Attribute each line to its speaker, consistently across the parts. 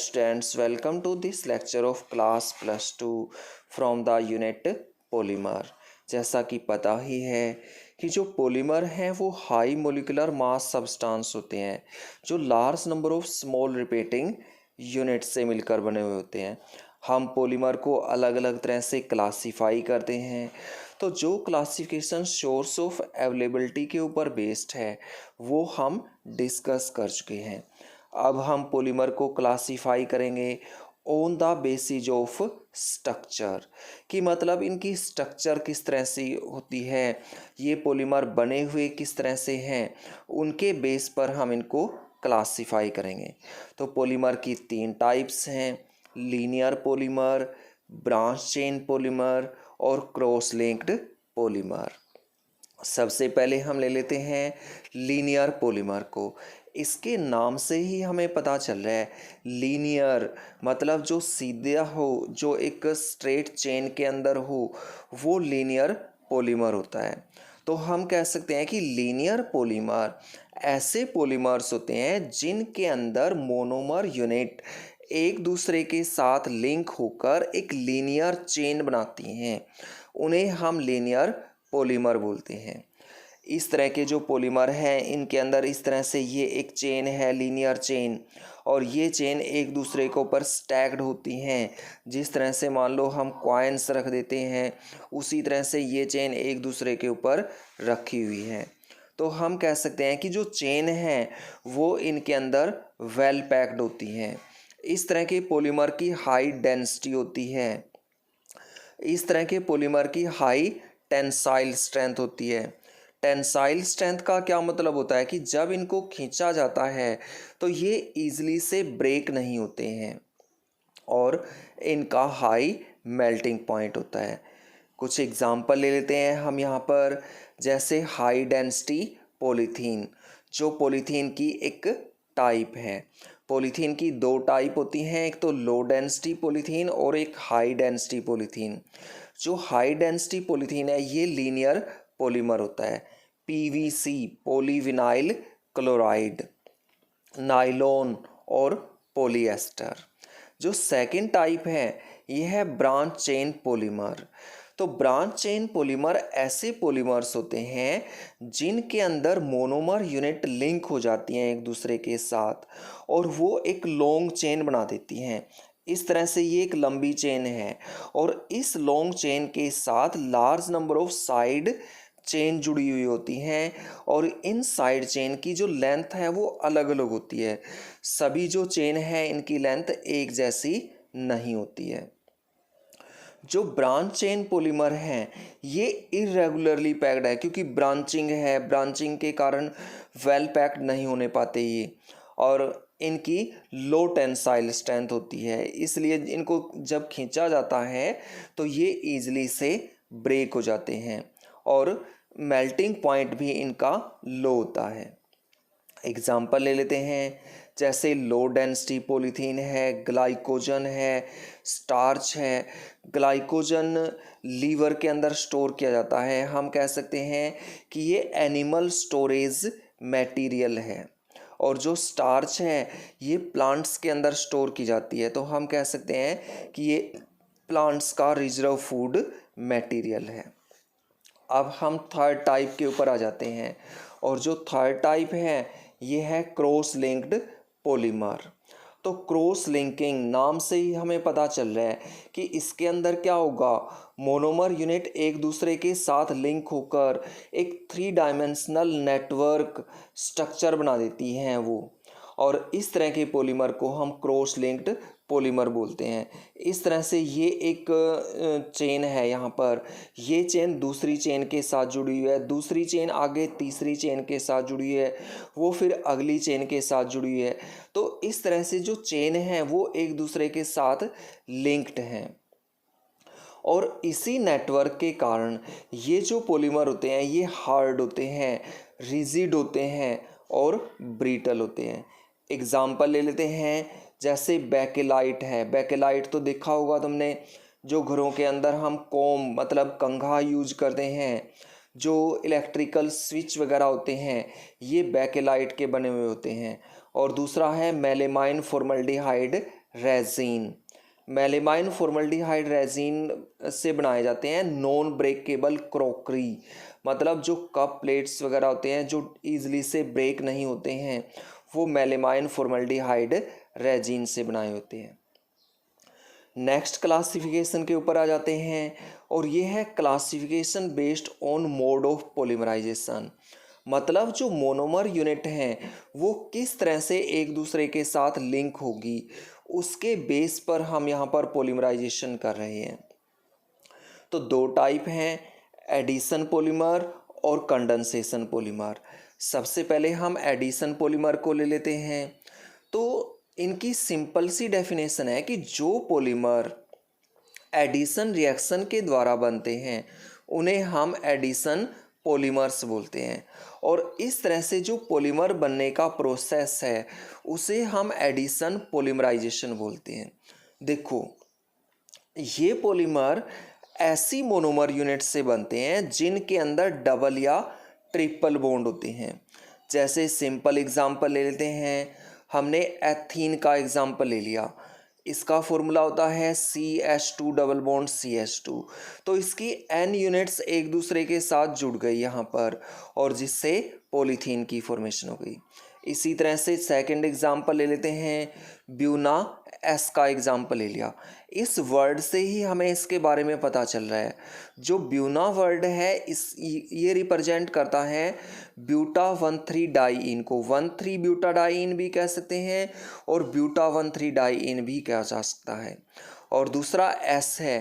Speaker 1: students, welcome to this lecture of class +2 from the unit polymer। जैसा कि पता ही है कि जो पॉलीमर हैं वो हाई मोलिकुलर मास सब्सटेंस होते हैं जो large number of small repeating unit से मिलकर बने हुए होते हैं। हम पॉलीमर को अलग अलग तरह से क्लासीफाई करते हैं। तो जो क्लासिफिकेशन सोर्स ऑफ अवेलेबिलिटी के ऊपर बेस्ड है वो हम डिस्कस कर चुके हैं। अब हम पॉलीमर को क्लासीफाई करेंगे on the basis of structure, कि मतलब इनकी स्ट्रक्चर किस तरह से होती है, ये पॉलीमर बने हुए किस तरह से हैं, उनके बेस पर हम इनको क्लासीफाई करेंगे। तो पॉलीमर की 3 टाइप्स हैं, linear polymer, branch chain polymer और क्रॉस लिंक्ड पॉलीमर। सबसे पहले हम ले लेते हैं लीनियर पॉलीमर को। इसके नाम से ही हमें पता चल रहा है लीनियर मतलब जो सीधा हो, जो एक स्ट्रेट चेन के अंदर हो, वो लीनियर पॉलीमर होता है। तो हम कह सकते हैं कि लीनियर पॉलीमर ऐसे पॉलीमर्स होते हैं जिनके अंदर मोनोमर यूनिट एक दूसरे के साथ लिंक होकर एक लीनियर चेन बनाती हैं, उन्हें हम लीनियर पॉलीमर बोलते हैं। इस तरह के जो पॉलीमर हैं इनके अंदर इस तरह से ये एक चेन है, लीनियर चेन, और ये चेन एक दूसरे के ऊपर स्टैक्ड होती हैं। जिस तरह से मान लो हम कॉइन्स रख देते हैं, उसी तरह से ये चेन एक दूसरे के ऊपर रखी हुई है। तो हम कह सकते हैं कि जो चेन है वो इनके अंदर वेल पैक्ड होती हैं। इस तरह के पॉलीमर की हाई डेंसिटी होती है। इस तरह के पॉलीमर की हाई टेंसाइल स्ट्रेंथ होती है। टेंसाइल स्ट्रेंथ का क्या मतलब होता है कि जब इनको खींचा जाता है तो ये ईजिली से ब्रेक नहीं होते हैं और इनका हाई मेल्टिंग पॉइंट होता है। कुछ एग्जांपल ले लेते हैं हम यहाँ पर, जैसे हाई डेंसिटी पॉलीथीन, जो पॉलीथीन की एक टाइप है। पॉलीथीन की 2 टाइप होती हैं, एक तो लो डेंसिटी पॉलीथीन और एक हाई डेंसिटी पॉलीथीन। जो हाई डेंसिटी पॉलीथीन है ये लीनियर पॉलीमर होता है। पीवीसी पॉलीविनाइल क्लोराइड, नायलॉन और पॉलीएस्टर। जो सेकंड टाइप है यह है ब्रांच चेन पॉलीमर। तो ब्रांच चेन पॉलीमर ऐसे पॉलीमर्स होते हैं जिनके अंदर मोनोमर यूनिट लिंक हो जाती हैं एक दूसरे के साथ और वो एक लॉन्ग चेन बना देती हैं। इस तरह से ये एक लंबी चेन है और इस लॉन्ग चेन के साथ large number of side chain जुड़ी हुई होती हैं और इन साइड चेन की जो लेंथ है वो अलग अलग होती है। सभी जो चेन है इनकी लेंथ एक जैसी नहीं होती है। जो ब्रांच चेन पॉलीमर हैं ये इरेगुलरली पैक्ड है, क्योंकि ब्रांचिंग है, ब्रांचिंग के कारण वेल पैक्ड नहीं होने पाते ये, और इनकी लो टेंसाइल स्ट्रेंथ होती है, इसलिए इनको जब खींचा जाता है तो ये ईजिली से ब्रेक हो जाते हैं और मेल्टिंग पॉइंट भी इनका लो होता है। एग्जाम्पल ले लेते हैं, जैसे लो डेंसिटी पॉलीथीन है, ग्लाइकोजन है, स्टार्च है। ग्लाइकोजन लीवर के अंदर स्टोर किया जाता है। हम कह सकते हैं कि ये एनिमल स्टोरेज मटेरियल है, और जो स्टार्च है ये प्लांट्स के अंदर स्टोर की जाती है। तो हम कह सकते हैं कि ये प्लांट्स का रिजर्व फूड मटेरियल है। अब हम थर्ड टाइप के ऊपर आ जाते हैं, और जो थर्ड टाइप है ये है क्रॉस लिंक्ड पॉलीमर। तो क्रॉस लिंकिंग नाम से ही हमें पता चल रहा है कि इसके अंदर क्या होगा, मोनोमर यूनिट एक दूसरे के साथ लिंक होकर एक 3 डायमेंशनल नेटवर्क स्ट्रक्चर बना देती हैं वो, और इस तरह के पॉलीमर को हम क्रॉस लिंक्ड पॉलीमर बोलते हैं। इस तरह से ये एक चेन है, यहाँ पर ये चेन दूसरी चेन के साथ जुड़ी हुई है, दूसरी चेन आगे तीसरी चेन के साथ जुड़ी है, वो फिर अगली चेन के साथ जुड़ी है। तो इस तरह से जो चेन है वो एक दूसरे के साथ लिंक्ड हैं, और इसी नेटवर्क के कारण ये जो पॉलीमर होते हैं ये हार्ड होते हैं, रिजिड होते हैं और ब्रिटल होते हैं। एग्जाम्पल ले लेते हैं, जैसे बेकेलाइट है। बेकेलाइट तो देखा होगा तुमने, जो घरों के अंदर हम कोम मतलब कंघा यूज करते हैं, जो इलेक्ट्रिकल स्विच वगैरह होते हैं ये बेकेलाइट के बने हुए होते हैं। और दूसरा है melamine formaldehyde resin. Melamine formaldehyde resin से बनाए जाते हैं नॉन ब्रेकेबल क्रॉकरी, मतलब जो कप प्लेट्स वगैरह होते हैं जो ईजिली से ब्रेक नहीं होते हैं, वो मेलेमाइन फॉर्मल्डिहाइड रेजिन से बनाए होते हैं। नेक्स्ट क्लासिफिकेशन के ऊपर आ जाते हैं, और ये है classification based on mode of polymerisation, मतलब जो मोनोमर यूनिट हैं वो किस तरह से एक दूसरे के साथ लिंक होगी, उसके बेस पर हम यहाँ पर पॉलीमराइजेशन कर रहे हैं। तो दो टाइप हैं, एडिशन पॉलीमर और कंडेंसेशन पॉलीमर। सबसे पहले हम एडिशन पॉलीमर को ले लेते हैं। तो इनकी सिंपल सी डेफिनेशन है कि जो पॉलीमर एडिशन रिएक्शन के द्वारा बनते हैं उन्हें हम एडिशन पॉलीमर्स बोलते हैं, और इस तरह से जो पॉलीमर बनने का प्रोसेस है उसे हम एडिशन पॉलीमराइजेशन बोलते हैं। देखो, ये पॉलीमर ऐसी मोनोमर यूनिट से बनते हैं जिनके अंदर डबल या ट्रिपल बॉन्ड होते हैं। जैसे सिंपल एग्जांपल ले लेते हैं, हमने एथीन का एग्जांपल ले लिया, इसका फॉर्मूला होता है CH2 डबल बॉन्ड CH2। तो इसकी N यूनिट्स एक दूसरे के साथ जुड़ गई यहाँ पर, और जिससे पॉलीथीन की फॉर्मेशन हो गई। इसी तरह से सेकंड एग्जांपल ले लेते हैं, ब्यूना एस का एग्जांपल ले लिया। इस वर्ड से ही हमें इसके बारे में पता चल रहा है। जो ब्यूना वर्ड है ये रिप्रेजेंट करता है ब्यूटा 1,3 डाइइन को, 1,3 ब्यूटा डाइइन भी कह सकते हैं और ब्यूटा 1,3 डाइइन भी कहा जा सकता है। और दूसरा एस है,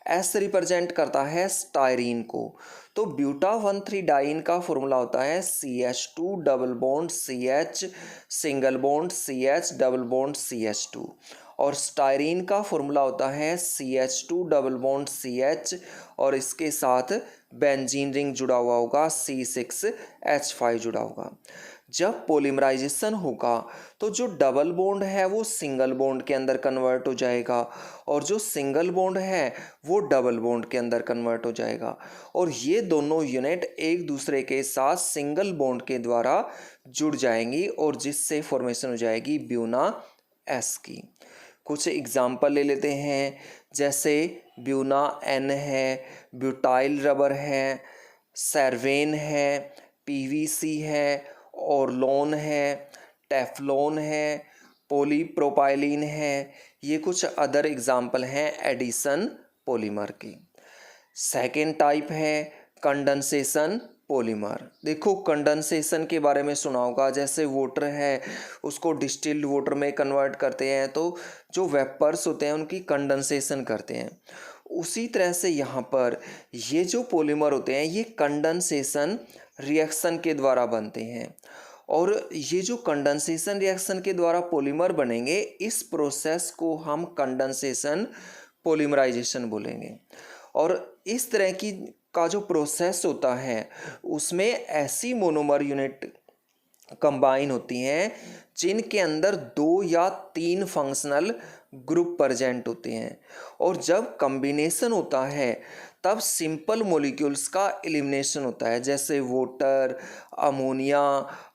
Speaker 1: एस रिप्रेजेंट करता है स्टायरीन को। तो ब्यूटा 1,3 डाइइन का फॉर्मूला होता है CH2 double bond CH single bond CH double bond CH2, और स्टायरीन का फॉर्मूला होता है CH2 डबल बॉन्ड CH और इसके साथ बेंजीन रिंग जुड़ा हुआ होगा, C6H5 जुड़ा होगा। जब पॉलीमराइजेशन होगा तो जो डबल बॉन्ड है वो सिंगल बॉन्ड के अंदर कन्वर्ट हो जाएगा, और जो सिंगल बॉन्ड है वो डबल बॉन्ड के अंदर कन्वर्ट हो जाएगा, और ये दोनों यूनिट एक दूसरे के साथ सिंगल बॉन्ड के द्वारा जुड़ जाएंगी, और जिससे फॉर्मेशन हो जाएगी ब्यूना एस की। कुछ एग्जाम्पल ले लेते हैं, जैसे ब्यूना N है, ब्यूटाइल रबर है, सेरवेन है, PVC है, ओरलोन है, टेफ्लॉन है, पॉलीप्रोपाइलीन है। ये कुछ अदर एग्जाम्पल हैं एडिशन पॉलीमर की। सेकेंड टाइप है कंडेंसेशन पॉलीमर। देखो, कंडेंसेशन के बारे में सुना होगा, जैसे वाटर है उसको डिस्टिल्ड वाटर में कन्वर्ट करते हैं तो जो वेपर्स होते हैं उनकी कंडेंसेशन करते हैं। उसी तरह से यहाँ पर ये जो पॉलीमर होते हैं ये कंडेंसेशन रिएक्शन के द्वारा बनते हैं, और ये जो कंडेंसेशन रिएक्शन के द्वारा पॉलीमर बनेंगे इस प्रोसेस को हम कंडेंसेशन पॉलीमराइजेशन बोलेंगे। और इस तरह की का जो प्रोसेस होता है उसमें ऐसी मोनोमर यूनिट कंबाइन होती हैं जिनके अंदर 2 या 3 फंक्शनल ग्रुप प्रेजेंट होते हैं, और जब कॉम्बिनेशन होता है तब सिंपल मॉलिक्यूल्स का एलिमिनेशन होता है, जैसे water, ammonia,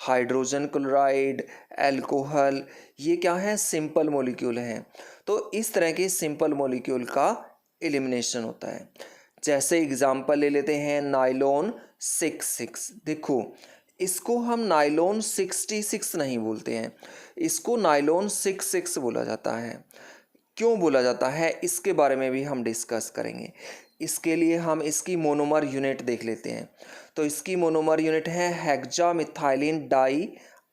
Speaker 1: hydrogen chloride, alcohol. ये क्या है? सिंपल मॉलिक्यूल हैं। तो इस तरह के सिंपल मॉलिक्यूल का एलिमिनेशन होता है। जैसे एग्जांपल ले लेते हैं नाइलॉन 66। देखो, इसको हम नाइलॉन 66 नहीं बोलते हैं, इसको नाइलॉन 66 बोला जाता है। क्यों बोला जाता है इसके बारे में भी हम डिस्कस करेंगे। इसके लिए हम इसकी मोनोमर यूनिट देख लेते हैं। तो इसकी मोनोमर यूनिट है हेक्सा मिथाइलिन डाई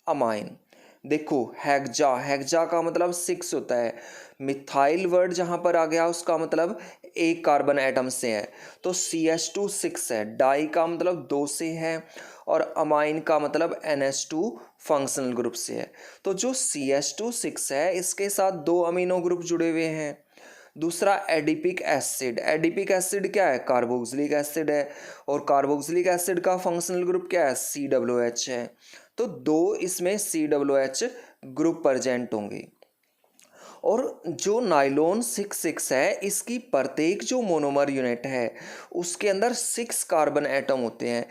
Speaker 1: अमाइन। देखो, हेक्सा का मतलब 6 होता है, मिथाइल वर्ड जहाँ पर आ गया उसका मतलब एक कार्बन एटम से है, तो CH2 6 है, डाई का मतलब 2 से है, और अमाइन का मतलब NH2 फंक्शनल ग्रुप से है। तो जो CH2 6 है इसके साथ 2 अमीनो ग्रुप जुड़े हुए हैं। दूसरा एडिपिक एसिड। एडिपिक एसिड क्या है? कार्बोक्सिलिक एसिड है, और कार्बोक्सिलिक एसिड का फंक्शनल ग्रुप क्या है? COOH है। तो 2 इसमें COOH ग्रुप प्रेजेंट होंगे। और जो नाइलॉन 66 है इसकी प्रत्येक जो मोनोमर यूनिट है उसके अंदर 6 कार्बन एटम होते हैं।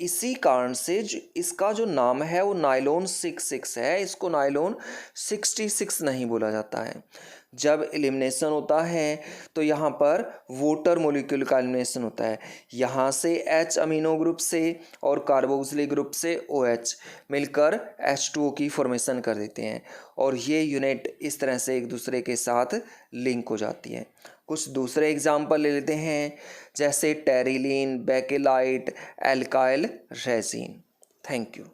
Speaker 1: इसी कारण से इसका जो नाम है वो नाइलॉन 66 है, इसको नाइलॉन 66 नहीं बोला जाता है। जब एलिमिनेशन होता है तो यहाँ पर वोटर मोलिक्यूल का एलिमिनेशन होता है। यहाँ से H अमीनो ग्रुप से और कार्बोक्सिलिक ग्रुप से OH मिलकर H2O की फॉर्मेशन कर देते हैं और ये यूनिट इस तरह से एक दूसरे के साथ लिंक हो जाती है। कुछ दूसरे एग्जाम्पल ले लेते हैं, जैसे terylene, bakelite, alkyl resin. Thank you.